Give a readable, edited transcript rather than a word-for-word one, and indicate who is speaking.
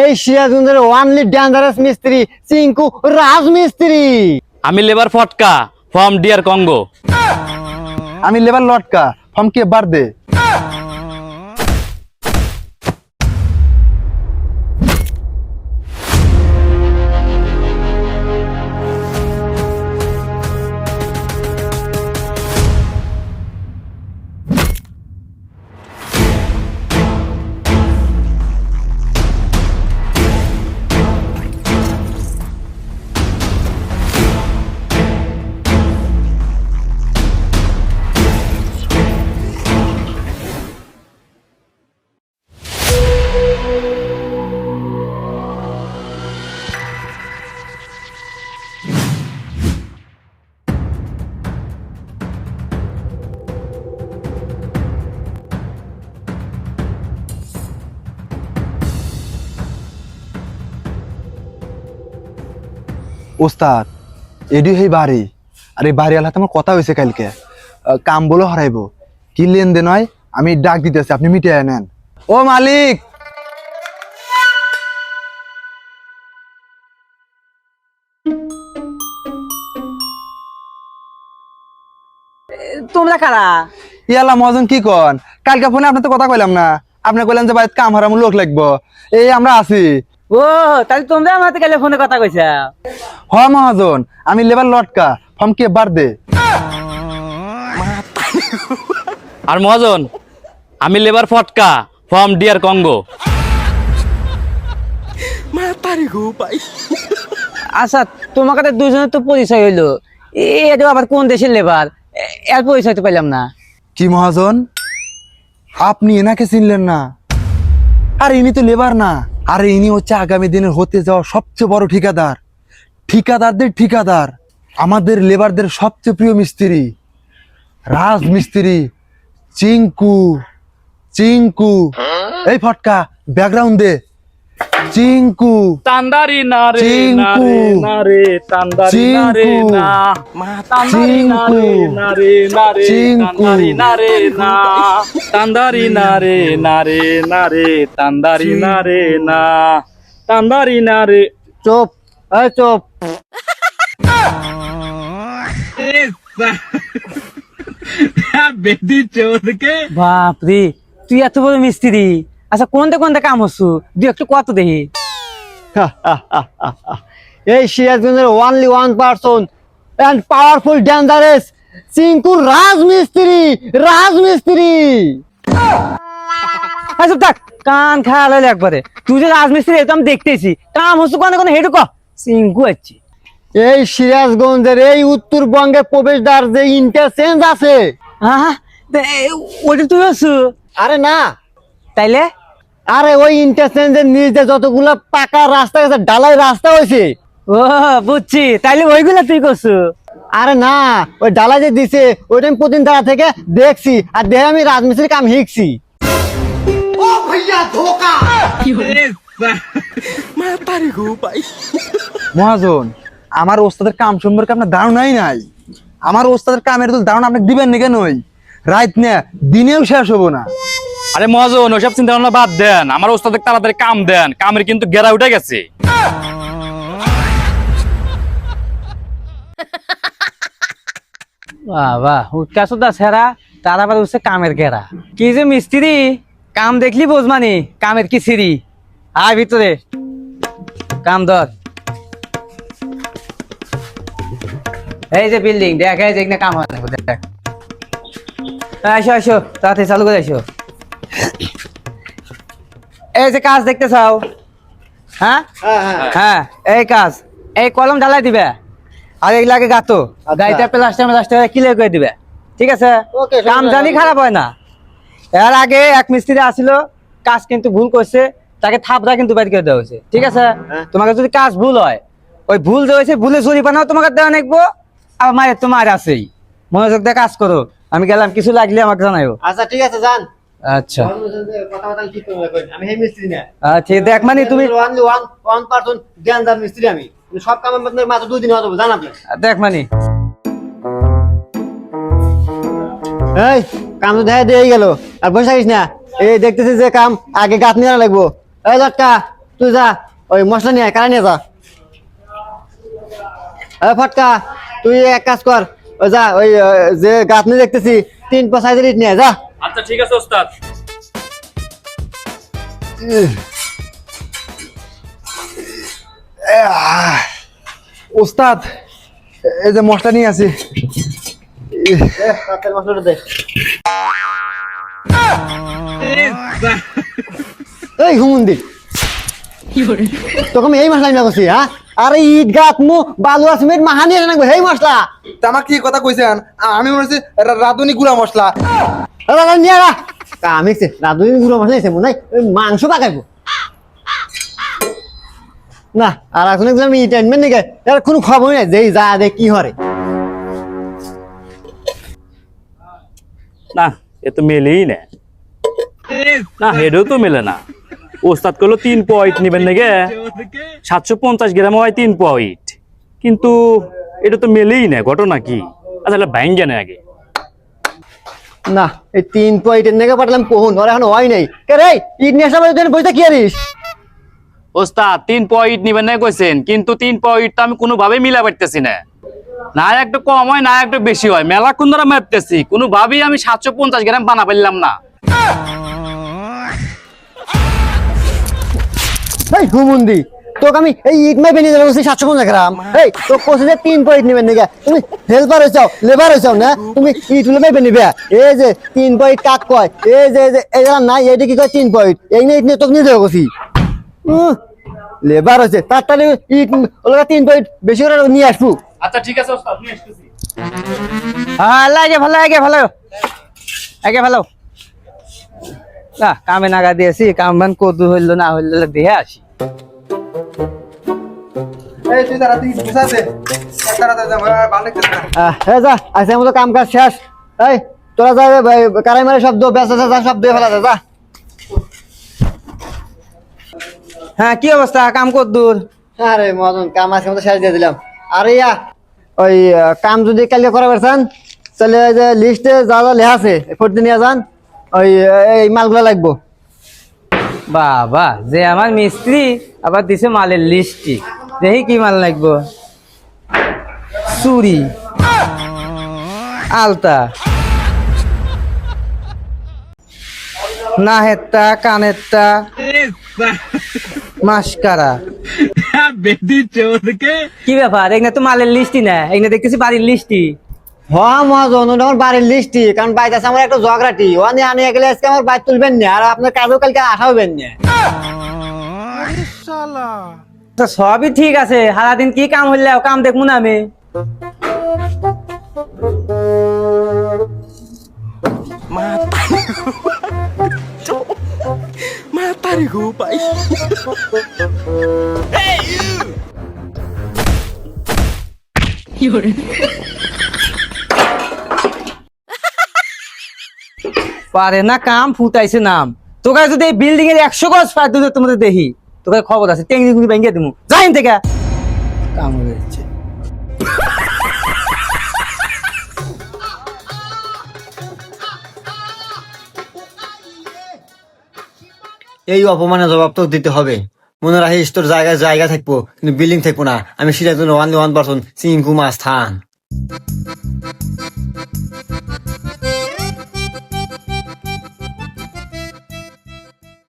Speaker 1: এই সিরাজগঞ্জের only dangerous মিস্ত্রি চিঙ্কু রাজমিস্ত্রি।
Speaker 2: আমি লেবার ফটকা ফ্রম ডিয়ার কঙ্গো।
Speaker 3: আমি লেবার লটকা ফর্ম কে বার দে। ওস্তাদ এডি হই বাড়ি, আর এই বাড়ি আলাতে আমার কথা হয়েছে কালকে, কাম বলে হারাইবো, কি লেনদেন হয় আমি ডাক দিতেছি, আপনি মিটিয়ে নেন। ও মালিক,
Speaker 4: তোমরা কারা?
Speaker 3: ইয়ালা মহাজন কি কন, কালকে ফোনে আপনার তো কথা কইলাম না, আপনি কইলেন যে বাড়িতে কাম হারামু লোক লাগবো, এই আমরা আছি।
Speaker 4: ও তাহলে তোমরা আমার গেলে ফোনে কথা কইছা?
Speaker 3: হ মহাজন, আমি লেবার লটকা ফর্ম কে বার দে।
Speaker 2: আর মহাজন আমি লেবার ফটকা ফ্রম ডিয়ার কঙ্গো।
Speaker 4: আচ্ছা তোমার কাছে দুজনের তো পরিচয় হইলো, এটা আবার কোন দেশের লেবার? এর পরিচয় তো পাইলাম না।
Speaker 3: কি মহাজন, আপনি এনাকে চিনলেন না? আর ইনি তো লেবার না, আরে ইনি হচ্ছে আগামী দিনের হতে যাওয়া সবচেয়ে বড় ঠিকাদার, ঠিকাদারদের ঠিকাদার, আমাদের লেবারদের সবচেয়ে প্রিয় মিস্ত্রি, রাজমিস্ত্রি চিঙ্কু। চিঙ্কু এই ফটকা ব্যাকগ্রাউন্ড দে। চিঙ্কু
Speaker 2: তান্দারি না রে
Speaker 3: চিঙ্কু,
Speaker 2: না রে তান্দারি না রে না তান্দারি না রে না রে না রে তান্দারি না রে না তান্দারি না রে না রে না রে তান্দারি না রে না তান্দারি না রে।
Speaker 1: চুপ, এই চুপ।
Speaker 2: বেদি চোদকে
Speaker 4: বাপরে, তুই এত বড় মিস্ত্রি? আচ্ছা কোনটা কোনটা কাম হচ্ছু, দুই একটু কত দেখি।
Speaker 1: এই সিরাজগঞ্জের only one person and powerful dangerous Chinku রাজমিস্ত্রি। রাজমিস্ত্রি
Speaker 4: আচ্ছা থাক, কান খায়াল হইলে একবারে। তুই যে রাজমিস্ত্রি এটা আমি দেখতেছি, কাম হচ্ছে কোনে কোনে হেঁটু ক চিঙ্কু আছে।
Speaker 1: এই সিরাজগঞ্জের এই উত্তরবঙ্গে প্রবেশদ্বার যে ইন্টারচেঞ্জ আছে।
Speaker 4: হ্যাঁ ওইটা তুই আছো?
Speaker 1: আরে না,
Speaker 4: তাইলে
Speaker 1: আরে ওই ইন্টারচেঞ্জের নিচে যতগুলা পাকা রাস্তা আছে, ঢালাই রাস্তা হয়েছে।
Speaker 4: ও বুঝছি, তাইলে ওইগুলা তুই করছো?
Speaker 1: আরে না, ওই ঢালাই যে দিছে ওইটা আমি প্রতিদিন দাঁড়া থেকে দেখছি, আর দেখে আমি রাজমিস্ত্রি কাম শিখছি।
Speaker 3: মহাজন, আমার ওস্তাদের কাম সম্পর্কে আপনার ধারণাই নাই। আমার ওস্তাদের কামের তো ধারণা আপনি দিবেন না কেন? রাত না দিনেও শেষ হবো না।
Speaker 2: আরে মহাজন ওসব চিন্তা ভাবনা বাদ দেন, আমার ওস্তাদের তাড়াতাড়ি কাম দেন, কামের কিন্তু গেরা উঠে গেছে।
Speaker 4: বাবা উৎকাশদা ছেড়া, তার আবার হচ্ছে কামের ঘেরা। কি যে মিস্ত্রি, কাম দেখলি বোঝমানি কামের কি সিঁড়ি। আয় ভিতরে, কাম ধর। এই যে বিল্ডিং দেখ, এই যে এখানে কাম হয় দেখ। আসো আসো, তাড়াতাড়ি চালু করে আসো। এই যে কাজ দেখতে চাও? হ্যাঁ হ্যাঁ, এই কাজ, এই কলম ঢালাই দিবে, আর এইগুলাকে গাতো গাড়িতে প্লাস্টার প্লাস্টার ক্লিয়ার করে দিবে, ঠিক আছে?
Speaker 1: Okay,
Speaker 4: কাম জানি খারাপ হয় না। এর আগে এক মিস্ত্রি আসিল, কাজ কিন্তু ভুল করছে, তাকে থাপড়া কিন্তু বের করে দেওয়া হয়েছে, ঠিক আছে? তোমাকে যদি কাজ ভুল হয়, ওই ভুল যে হয়েছে ভুলে জরিমানাও তোমাকে দেওয়া নেবো, আর মায়ের তো মায়ের আছেই। মনোযোগ দিয়ে কাজ করো, আমি গেলাম, কিছু লাগলে আমাকে জানাইও।
Speaker 1: আচ্ছা ঠিক আছে, যান।
Speaker 4: আচ্ছা
Speaker 1: কথাবার্তা ঠিক করে কই, আমি এই মিস্ত্রি না।
Speaker 4: আচ্ছা দেখ, মানে তুমি
Speaker 1: ওয়ানলি ওয়ান পারসন ডেঞ্জার মিস্ত্রি আমি। সব কাম আপনার মাত্র 2 দিন হয়ে যাবে, জান আপনি।
Speaker 4: দেখ মানে
Speaker 1: এই কাম তো দেখা দিয়ে গেল, আর বসে থাকিস না। এই দেখতেছিস যে কাম আগে গাছ নিয়ে লাগবো। এই লটকা তুই যা ওই মশলা নিয়ে আয়, কারা নিয়ে যা। ফটকা তুই এক কাজ কর, ওই যা ওই যে গাছ নিয়ে দেখতেছি 3 পা সাইজের ইট নিয়ে আয়, যা।
Speaker 2: আচ্ছা ঠিক আছে ওস্তাদ।
Speaker 3: ওস্তাদ এই যে মশলা নিয়ে আসি।
Speaker 1: মশলাটা দে। এই হুমুন্দি তোকে আমি এই মশলা নিয়ে করছি, হ্যাঁ? আরে ইট গাছ মু বালু সিমেন্ট মাহা নিয়ে রাখবো এই মশলা।
Speaker 3: তা আমাকে কি কথা কইছেন? আমি মনে হচ্ছে রাঁধুনি গুঁড়া মশলা।
Speaker 1: নিয়ে রা আমি রাধুনি গুঁড়ো মশলা নিয়েছে মনে হয় মাংস পাকাইবো না। আর এখন আমি ইট আনবেন নাকি এর কোনো খবর নেই, যেই যা দে কি হরে।
Speaker 2: না এ তো মেলেই না, না হেডেও তো মেলে না। ওস্তাদ করলো 3 পোয়া ইট নিবেন নাকি, 750 গ্রাম হয় 3 পোয়া ইট, কিন্তু এটা তো মেলেই না। ঘটনা কি? আচ্ছা এটা ভাঙ্গে না আগে।
Speaker 1: না এই 3 পয়েন্ট থেকে পাঠালাম কহুন ওর এখন হয় নাই কে রে ইট নিয়ে আসলে বইতে কি আরিস।
Speaker 2: ওস্তাদ 3 পোয়া ইট নিবেন না কইছেন, কিন্তু 3 পোয়া ইট তো আমি কোনোভাবে মিলা পারতেছি না। না একটু কম হয় না একটু বেশি হয়, মেলা কোন দ্বারা মাপতেছি, কোনোভাবেই আমি 750 গ্রাম বানা পারলাম না।
Speaker 1: এই হুমুন্দি তোকে আমি এই ইট মাই বেনিয়ে দেবো 750 গ্রাম। এই তো কোসে যে 3 পয়েন্ট নিবেন নাকি, তুমি হেল্পার হইছাও লেবার হইছাও না, তুমি ইট গুলো মাই নিবে। এই যে 3 পয়েন্ট কাক কয়, এই যে এই না এইটা কি কয় 3 পয়েন্ট, এই না ইট নিয়ে তোকে নিয়ে দেবো কছি। লেবার হইছে তাড়াতাড়ি ইট ওরা 3 পয়েন্ট বেশি করে নিয়ে আসবো।
Speaker 2: আচ্ছা ঠিক আছে ওস্তাদ নিয়ে আসতেছি।
Speaker 4: হ্যাঁ লাগে ভালো আগে ভালো আগে ভালো না কামে নাগা দিয়েছি, কাম বান কদু হইল না হইল দিয়ে আসি।
Speaker 3: এই তুই তাড়াতাড়ি বুঝা দে, তাড়াতাড়ি যা, ভালো লাগতেছে না।
Speaker 1: হ্যাঁ যা আজকের মতো কাম কাজ শেষ। এই তোরা যা কারাই মারে শব্দ ব্যস্ত যা সব দিয়ে ফেলা যা।
Speaker 4: হ্যাঁ কি অবস্থা, কাম কদ্দুর?
Speaker 1: আরে মদন কাম আজকের মতো শেষ দিয়ে দিলাম। আরে ইয়া ওই কাম যদি কালকে করা পারছেন তাহলে ওই যে লিস্টে যা যা লেখা আছে ফটো নিয়ে যান, ওই এই মালগুলো লাগবো।
Speaker 4: বাবা যে আমার মিস্ত্রি আবার দিছে মালের লিস্টি, দেখি কি মাল লাগবো। চুরি, আলতা, নাহেরটা, কানেরটা, মাস্কারা। কি ব্যাপার, এখানে তো মালের লিস্টি না, এখানে দেখতেছি বাড়ির লিস্টি।
Speaker 1: হ্যাঁ মহাজন ওটা আমার বাড়ির লিস্টই, কারণ বাড়িতে আছে আমার একটা ঝগড়াটি ও নিয়ে আনিয়ে গেলে আজকে আমার বাইক তুলবেন না, আর আপনার কাজও কালকে আসা হবেন না।
Speaker 4: তো সবই ঠিক আছে, সারাদিন কি কাম হইলে কাম দেখবো না আমি। পারে না কাম ফুটাইছে নাম। তোকে যদি বিল্ডিং এর 100 গজ পার দূরে তোমাদের দেখি, তোকে খবর আছে টেঙ্গি গুলি ভেঙে দিমু যাইন থেকে। কাম হয়ে যাচ্ছে।
Speaker 1: এই অপমানের জবাব তো দিতে হবে। মনে রাখিস তোর জায়গায় জায়গা থাকবো কিন্তু বিল্ডিং থাকবো না। আমি সিরাজুল 1% চিঙ্কু মাস্তান।